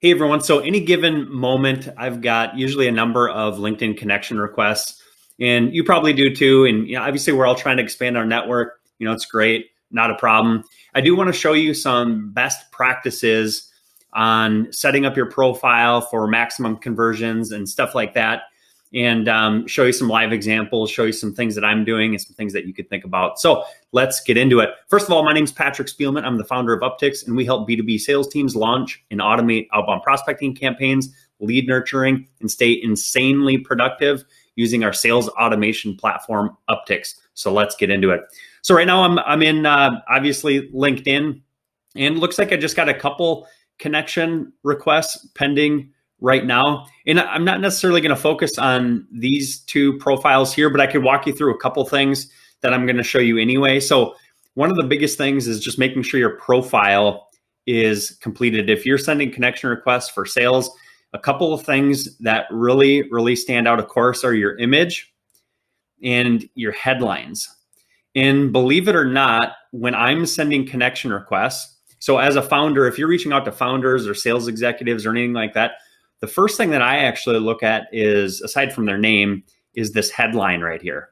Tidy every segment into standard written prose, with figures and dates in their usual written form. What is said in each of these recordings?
Hey everyone. So any given moment, I've got usually a number of LinkedIn connection requests, and you probably do too. And obviously we're all trying to expand our network. It's great, not a problem. I do want to show you some best practices on setting up your profile for maximum conversions and stuff like that, and show you some live examples, show you some things that I'm doing and some things that you could think about. So let's get into it. First of all, my name is Patrick Spielman. I'm the founder of Uptycs, and we help B2B sales teams launch and automate outbound prospecting campaigns, lead nurturing, and stay insanely productive using our sales automation platform, Uptycs. So let's get into it. So right now I'm in obviously LinkedIn, and it looks like I just got a couple connection requests pending right now. And I'm not necessarily going to focus on these two profiles here, but I could walk you through a couple things that I'm going to show you anyway. So one of the biggest things is just making sure your profile is completed. If you're sending connection requests for sales, a couple of things that really stand out, of course, are your image and your headlines. And believe it or not, when I'm sending connection requests, so as a founder, if you're reaching out to founders or sales executives or anything like that, the first thing that I actually look at is, aside from their name, is this headline right here.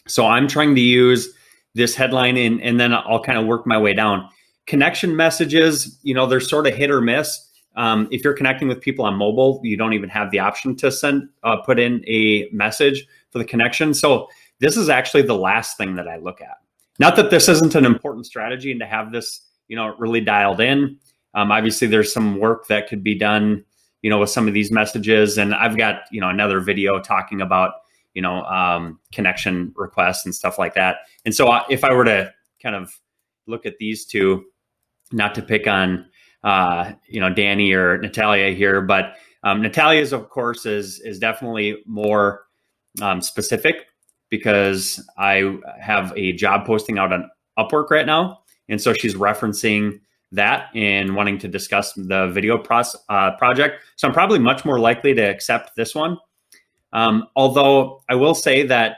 So I'm trying to use this headline and then I'll kind of work my way down. Connection messages, they're sort of hit or miss. If you're connecting with people on mobile, you don't even have the option to put in a message for the connection. So this is actually the last thing that I look at. Not that this isn't an important strategy and to have this, really dialed in. Obviously, there's some work that could be done with some of these messages. And I've got, another video talking about, connection requests and stuff like that. And so if I were to kind of look at these two, not to pick on, Danny or Natalia here, but Natalia's, of course, is definitely more specific because I have a job posting out on Upwork right now. And so she's referencing that and wanting to discuss the video project. So I'm probably much more likely to accept this one. Although I will say that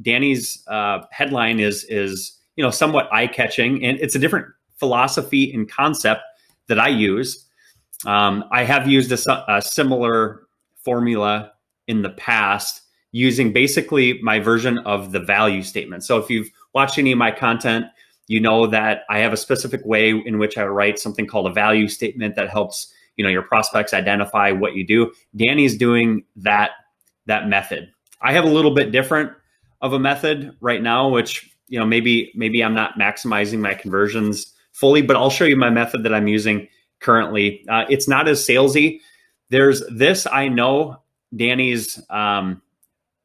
Danny's headline is somewhat eye-catching, and it's a different philosophy and concept that I use. I have used a similar formula in the past using basically my version of the value statement. So if you've watched any of my content, you know that I have a specific way in which I write something called a value statement that helps, your prospects identify what you do. Danny's doing that method. I have a little bit different of a method right now, which, maybe I'm not maximizing my conversions fully, but I'll show you my method that I'm using currently. It's not as salesy. There's this, I know Danny's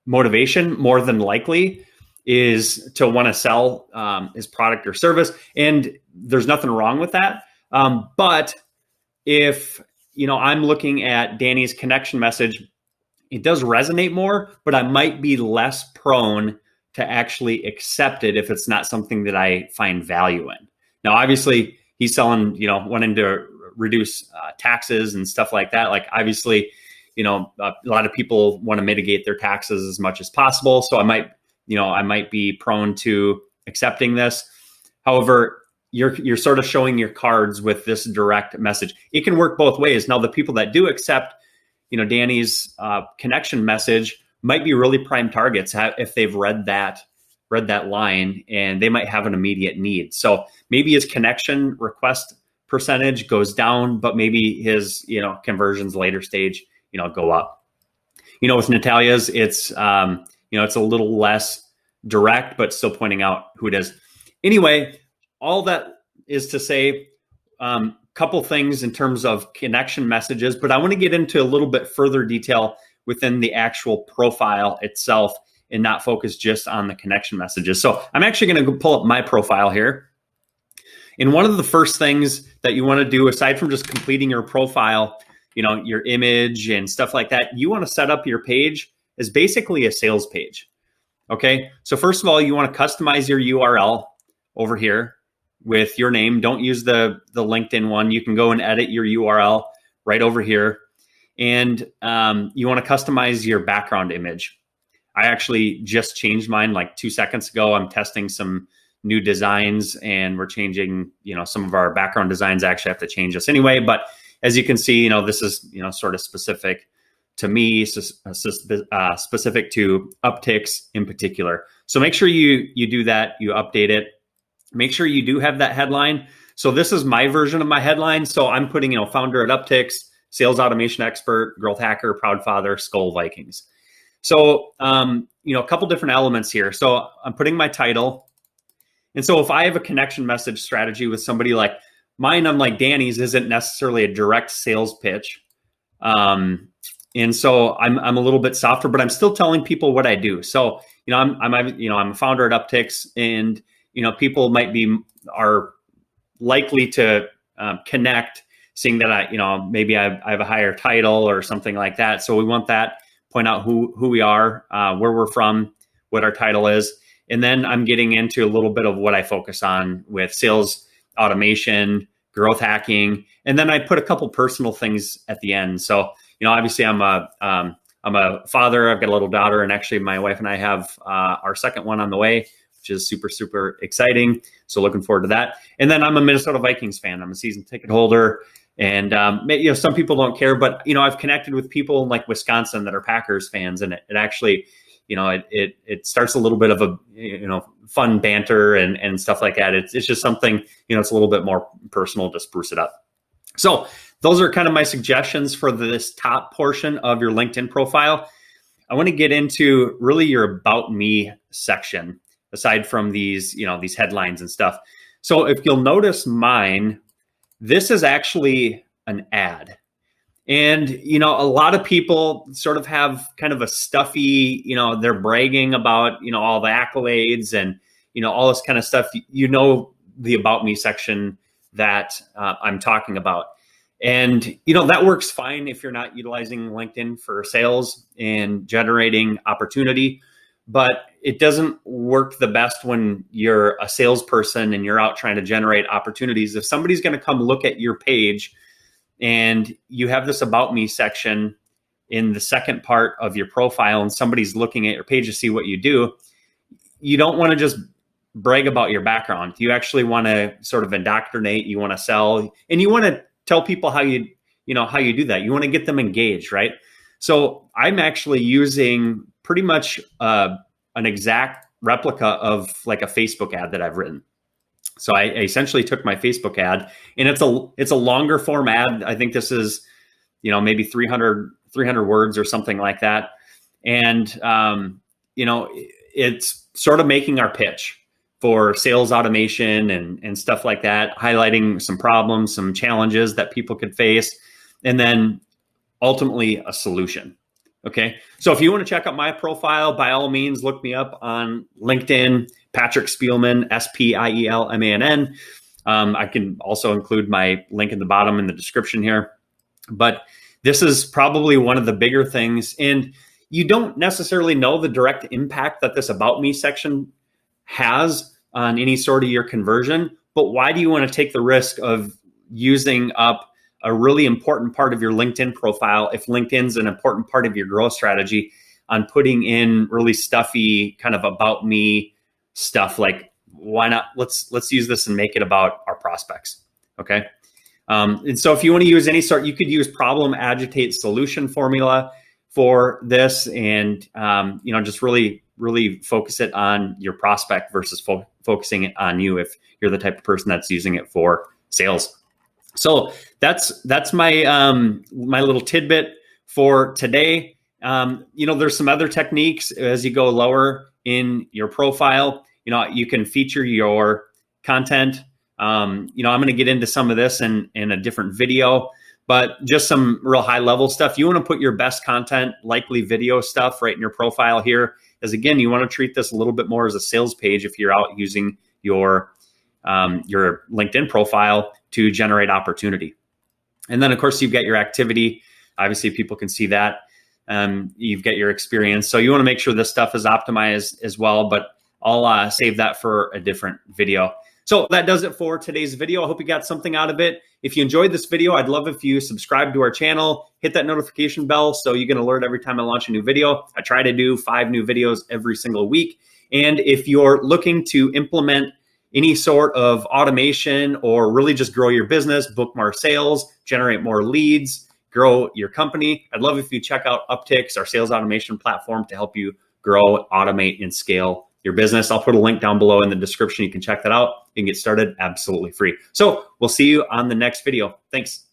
motivation more than likely is to want to sell his product or service. And there's nothing wrong with that. But if, I'm looking at Danny's connection message, it does resonate more, but I might be less prone to actually accept it if it's not something that I find value in. Now, obviously, he's selling, wanting to reduce taxes and stuff like that. Like, obviously, a lot of people want to mitigate their taxes as much as possible. So I might be prone to accepting this. However, you're sort of showing your cards with this direct message. It can work both ways. Now, the people that do accept, Danny's connection message might be really prime targets if they've read that line, and they might have an immediate need. So maybe his connection request percentage goes down, but maybe his, conversions later stage, go up. With Natalia's, it's, it's a little less direct, but still pointing out who it is. Anyway, all that is to say, couple things in terms of connection messages, but I want to get into a little bit further detail within the actual profile itself and not focus just on the connection messages. So I'm actually going to pull up my profile here. And one of the first things that you want to do, aside from just completing your profile, your image and stuff like that, you want to set up your page as basically a sales page. Okay. So first of all, you want to customize your URL over here with your name. Don't use the LinkedIn one. You can go and edit your URL right over here. And you want to customize your background image. I actually just changed mine like 2 seconds ago. I'm testing some new designs and we're changing, some of our background designs. I actually have to change this anyway, but as you can see, this is, sort of specific to me, specific to Uptycs in particular. So make sure you do that, you update it. Make sure you do have that headline. So this is my version of my headline. So I'm putting, founder at Uptycs, sales automation expert, growth hacker, proud father, Skol Vikings. So, a couple different elements here. So I'm putting my title. And so if I have a connection message strategy with somebody like mine, unlike Danny's, isn't necessarily a direct sales pitch. And so I'm a little bit softer, but I'm still telling people what I do. So, I'm a founder at Uptycs, and, people are likely to connect, seeing that maybe I have a higher title or something like that. So we want that, point out who we are, where we're from, what our title is. And then I'm getting into a little bit of what I focus on with sales automation, growth hacking. And then I put a couple personal things at the end. So, obviously I'm a father, I've got a little daughter, and actually my wife and I have our second one on the way, which is super, super exciting. So looking forward to that. And then I'm a Minnesota Vikings fan. I'm a season ticket holder. And, some people don't care, but, I've connected with people in like Wisconsin that are Packers fans, and it actually, it starts a little bit of a, fun banter and stuff like that. It's just something, it's a little bit more personal to spruce it up. So those are kind of my suggestions for this top portion of your LinkedIn profile. I want to get into really your About Me section, aside from these, these headlines and stuff. So if you'll notice mine, this is actually an ad. And, a lot of people sort of have kind of a stuffy, they're bragging about, all the accolades and, all this kind of stuff. The About Me section that I'm talking about. And, that works fine if you're not utilizing LinkedIn for sales and generating opportunity. But it doesn't work the best when you're a salesperson and you're out trying to generate opportunities. If somebody's going to come look at your page and you have this About Me section in the second part of your profile, and somebody's looking at your page to see what you do, you don't want to just brag about your background. You actually want to sort of indoctrinate, you want to sell, and you want to tell people how you do that. You want to get them engaged, right? So I'm actually using pretty much an exact replica of like a Facebook ad that I've written. So I essentially took my Facebook ad, and it's a longer form ad. I think this is, maybe 300 words or something like that. And, it's sort of making our pitch for sales automation and stuff like that, highlighting some problems, some challenges that people could face, and then ultimately a solution. Okay. So if you want to check out my profile, by all means, look me up on LinkedIn, Patrick Spielman, Spielmann. I can also include my link in the bottom in the description here. But this is probably one of the bigger things. And you don't necessarily know the direct impact that this About Me section has on any sort of your conversion. But why do you want to take the risk of using up a really important part of your LinkedIn profile if LinkedIn's an important part of your growth strategy on putting in really stuffy kind of About Me stuff? Like, why not? Let's use this and make it about our prospects. Okay. And so if you want to use any sort, you could use problem, agitate, solution formula for this, and just really focus it on your prospect versus focusing it on you if you're the type of person that's using it for sales. So that's my my little tidbit for today. There's some other techniques as you go lower in your profile. You can feature your content. I'm going to get into some of this in a different video, but just some real high level stuff. You want to put your best content, likely video stuff, right in your profile here. As again, you want to treat this a little bit more as a sales page if you're out using your LinkedIn profile to generate opportunity. And then of course you've got your activity. Obviously people can see that. You've got your experience. So you want to make sure this stuff is optimized as well, but I'll save that for a different video. So that does it for today's video. I hope you got something out of it. If you enjoyed this video, I'd love if you subscribe to our channel, hit that notification bell so you get an alert every time I launch a new video. I try to do 5 new videos every single week. And if you're looking to implement any sort of automation or really just grow your business, book more sales, generate more leads, grow your company, I'd love if you check out Uptycs, our sales automation platform, to help you grow, automate, and scale your business. I'll put a link down below in the description. You can check that out. You can get started absolutely free. So we'll see you on the next video. Thanks.